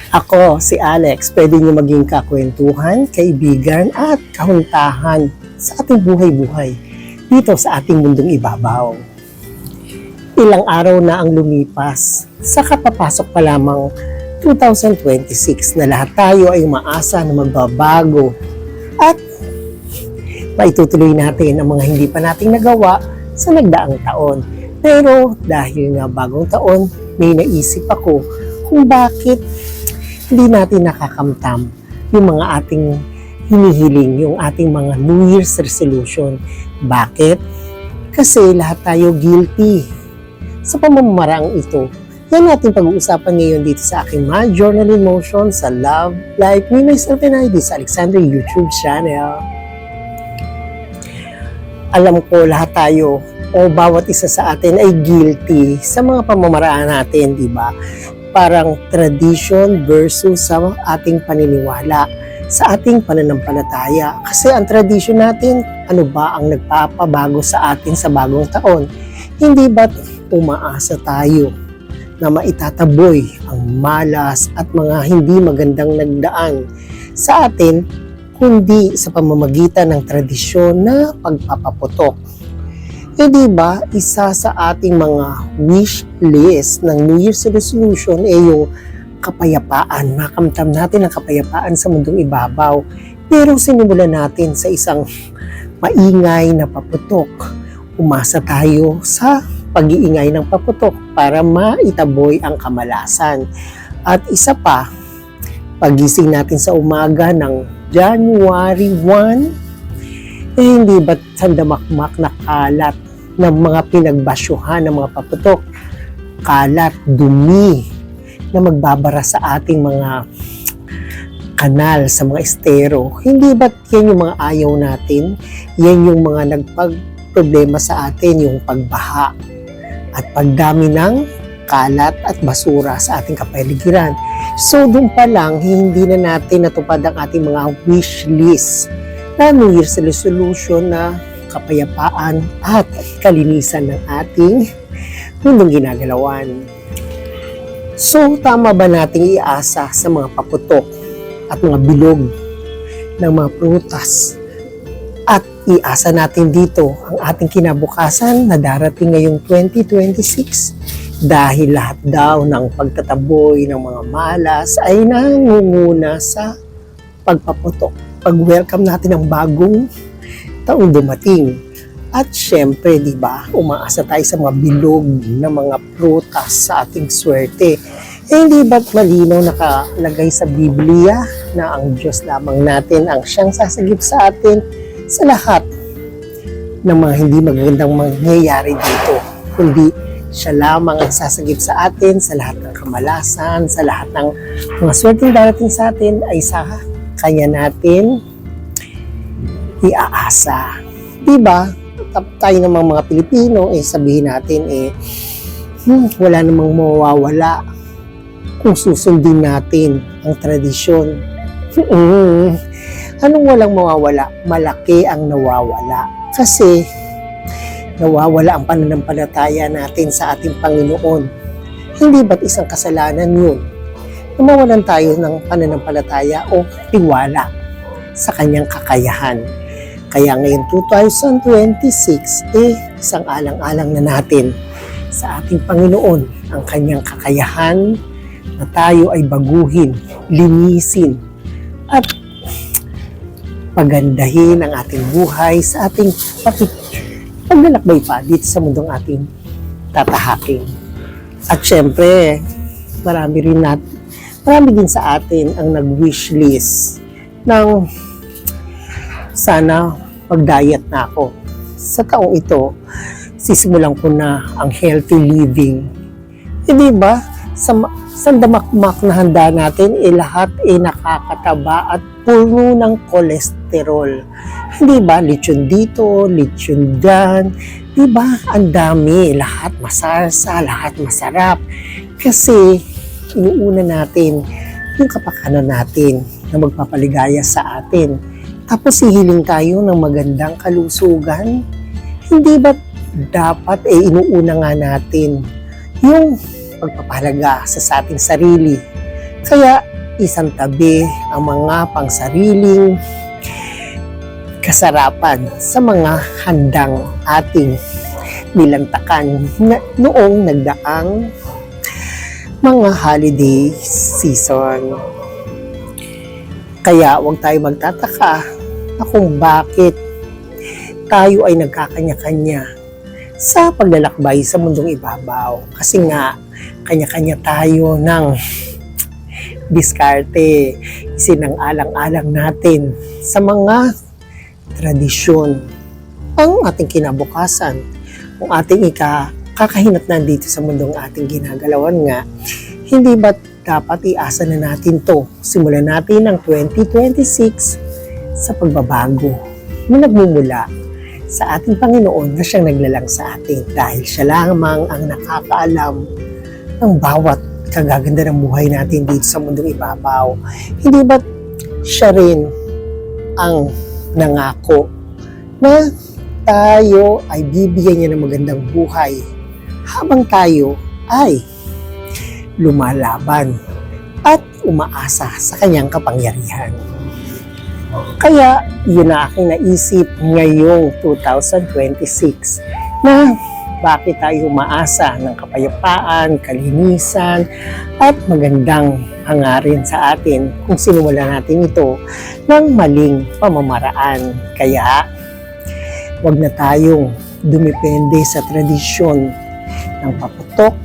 Ako, si Alex, pwede niyo maging kakwentuhan, kaibigan at kahuntahan sa ating buhay-buhay dito sa ating mundong ibabaw. Ilang araw na ang lumipas sa kapapasok pa lamang 2026 na lahat tayo ay umaasa na magbabago at maitutuloy natin ang mga hindi pa nating nagawa sa nagdaang taon. Pero dahil nga bagong taon, may naisip ako kung bakit hindi natin nakakamtam yung mga ating hinihiling, yung ating mga New Year's resolution. Bakit? Kasi lahat tayo guilty sa pamamaraang ito. Yan natin pag-uusapan ngayon dito sa aking My Journal in Motion sa Love, Life, Me, Myself, and I sa Alexander YouTube channel. Alam ko lahat tayo o bawat isa sa atin ay guilty sa mga pamamaraan natin, di ba? Parang tradition versus sa ating paniniwala, sa ating pananampalataya. Kasi ang tradition natin, ano ba ang nagpapabago sa atin sa bagong taon? Hindi ba't umaasa tayo na maitataboy ang malas at mga hindi magandang nagdaan sa atin, kundi sa pamamagitan ng tradisyon na pagpapaputok? Eh di ba, isa sa ating mga wish list ng New Year's resolution ay yung kapayapaan. Makamtam natin ang kapayapaan sa mundong ibabaw. Pero sinimulan natin sa isang maingay na paputok. Umasa tayo sa pag-iingay ng paputok para maitaboy ang kamalasan. At isa pa, pagising natin sa umaga ng January 1, hindi ba't sandamakmak na kalat ng mga pinagbasyuhan ng mga paputok, kalat, dumi na magbabara sa ating mga kanal, sa mga estero? Hindi ba't yan yung mga ayaw natin? Yan yung mga nagpagproblema sa atin, yung pagbaha at pagdami ng kalat at basura sa ating kapaligiran. So doon pa lang, hindi na natin natupad ang ating mga wish list na New Year's resolution na kapayapaan at kalinisan ng ating mundong ginagalawan. So, tama ba nating iasa sa mga paputok at mga bilog ng mga prutas? At iasa natin dito ang ating kinabukasan na darating ngayong 2026 dahil lahat daw ng pagtataboy ng mga malas ay nangunguna sa pagpaputok. Pag-welcome natin ang bagong taong dumating. At syempre, di ba, umaasa tayo sa mga bilog na mga prutas sa ating swerte. Eh, hindi ba't malinaw nakalagay sa Biblia na ang Diyos lamang natin ang siyang sasagip sa atin sa lahat ng mga hindi magandang mangyayari dito, kundi siya lamang ang sasagip sa atin sa lahat ng kamalasan, sa lahat ng mga swerteng darating sa atin ay sa Kanya natin iaasa. Diba? Tayo namang mga Pilipino, sabihin natin, wala namang mawawala kung susundin natin ang tradisyon. Anong walang mawawala? Malaki ang nawawala. Kasi nawawala ang pananampalataya natin sa ating Panginoon. Hindi ba't isang kasalanan yun? Nawawalan tayo ng pananampalataya o tiwala sa kanyang kakayahan. Kaya ngayon 2026, isang alang-alang na natin sa ating Panginoon ang kanyang kakayahan na tayo ay baguhin, linisin, at pagandahin ang ating buhay sa ating paglalakbay pa dito sa mundong ating tatahakin. At syempre, marami din sa atin ang nag-wish list ng sana mag-diet na ako. Sa taong ito, sisimulan ko na ang healthy living. Di ba? Sa damakmak na handa natin, lahat nakakataba at puno ng kolesterol. Hindi ba? Lechon dito, lechon dyan. Di ba? Ang dami. Lahat masarsa, lahat masarap. Kasi inuuna natin yung kapakanan natin na magpapaligaya sa atin. Tapos hihiling tayo ng magandang kalusugan. Hindi ba dapat inuuna nga natin yung pagpapahalaga sa ating sarili? Kaya isang tabi ang mga pangsariling kasarapan sa mga handang ating nilantakan noong nagdaang mga holiday season. Kaya huwag tayo magtataka na kung bakit tayo ay nagkakanya-kanya sa paglalakbay sa mundong ibabaw. Kasi nga, kanya-kanya tayo ng diskarte, isinang-alang-alang natin sa mga tradisyon, ang ating kinabukasan, kung ating kakahinatnan dito sa mundong ating ginagalawan nga, hindi ba dapat iasa na natin to? Simulan natin ang 2026 sa pagbabago na nagmumula sa ating Panginoon na siyang naglalang sa atin dahil siya lamang ang nakakaalam ng bawat kagaganda ng buhay natin dito sa mundong ibabaw. Hindi ba siya rin ang nangako na tayo ay bibigyan niya ng magandang buhay habang tayo ay lumalaban at umaasa sa kanyang kapangyarihan. Kaya yun na aking naisip ngayong 2026 na bakit tayo umaasa ng kapayapaan, kalinisan at magandang hangarin sa atin kung sinimula natin ito ng maling pamamaraan. Kaya wag na tayong dumepende sa tradisyon ng paputok,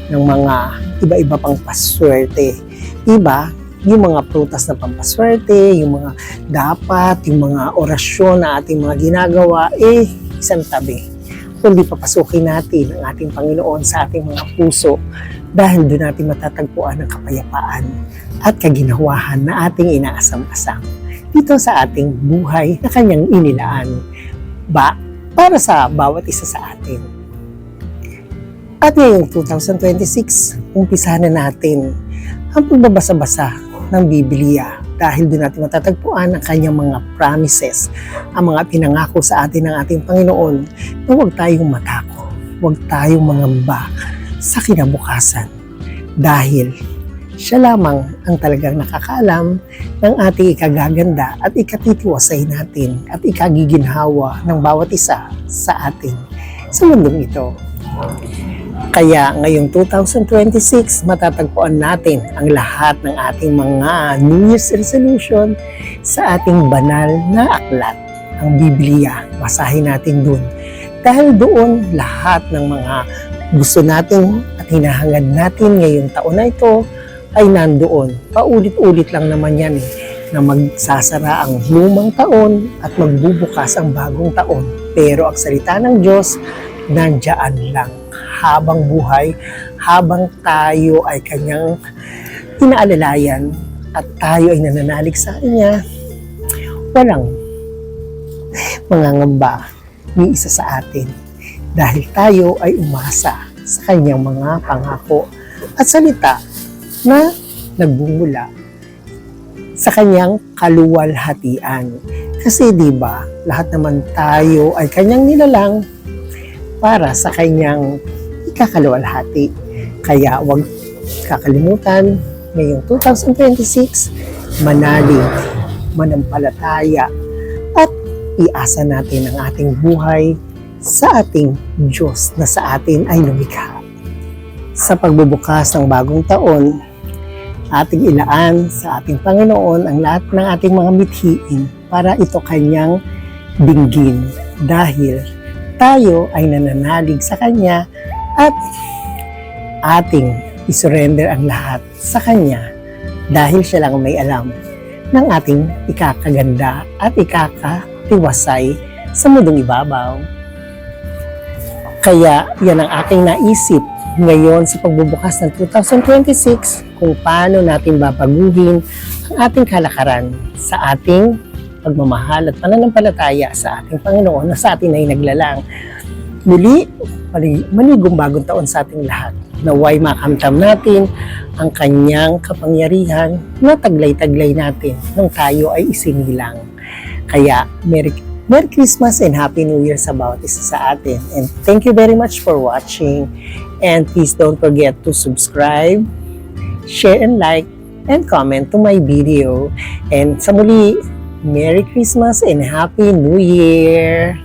ng mga iba-iba pang paswerte. Diba? Yung mga prutas na pampaswerte, yung mga dapat, yung mga orasyon na ating mga ginagawa, isang tabi. Kundi papasukin natin ang ating Panginoon sa ating mga puso dahil doon natin matatagpuan ang kapayapaan at kaginawahan na ating inaasam-asam dito sa ating buhay na kanyang inilaan para sa bawat isa sa atin. At ngayong 2026, umpisahan na natin ang pagbabasa-basa ng Biblia dahil doon natin matatagpuan ang kanyang mga promises, ang mga pinangako sa atin ng ating Panginoon na huwag tayong matakot, huwag tayong mangamba sa kinabukasan dahil siya lamang ang talagang nakakaalam ng ating ikagaganda at ikatitiwasay natin at ikagiginhawa ng bawat isa sa atin sa mundong ito. Kaya ngayong 2026, matatagpuan natin ang lahat ng ating mga New Year's resolution sa ating banal na aklat, ang Biblia. Basahin natin dun. Dahil doon, lahat ng mga gusto natin at hinahangad natin ngayong taon na ito ay nandoon. Paulit-ulit lang naman yan na magsasara ang lumang taon at magbubukas ang bagong taon. Pero ang salita ng Diyos, nandyan lang. Habang buhay, habang tayo ay kanyang inaalalayan at tayo ay nananalig sa kanya, walang mangangamba ni isa sa atin dahil tayo ay umasa sa kanyang mga pangako at salita na nagbumula sa kanyang kaluwalhatian. Kasi diba, lahat naman tayo ay kanyang nilalang para sa kanyang ikakaluwalhati. Kaya huwag kakalimutan, ngayong 2026, manalig, manampalataya, at iasa natin ang ating buhay sa ating Diyos na sa atin ay lumikha. Sa pagbubukas ng bagong taon, ating ilaan sa ating Panginoon ang lahat ng ating mga mithiin para ito kanyang dinggin dahil tayo ay nananalig sa Kanya at ating isurrender ang lahat sa Kanya dahil siya lang may alam ng ating ikakaganda at ikakatiwasay sa mundong ibabaw. Kaya yan ang aking naisip ngayon sa pagbubukas ng 2026 kung paano natin babaguhin ang ating kalakaran sa ating pagmamahal at pananampalataya sa ating Panginoon na sa atin ay naglalang. Muli, maligong bagong taon sa ating lahat. Naway makamtam natin ang kanyang kapangyarihan na taglay-taglay natin nung tayo ay isinilang. Kaya, Merry Christmas and Happy New Year sa bawat isa sa atin. And thank you very much for watching. And please don't forget to subscribe, share and like and comment to my video. And sa muli, Merry Christmas and Happy New Year!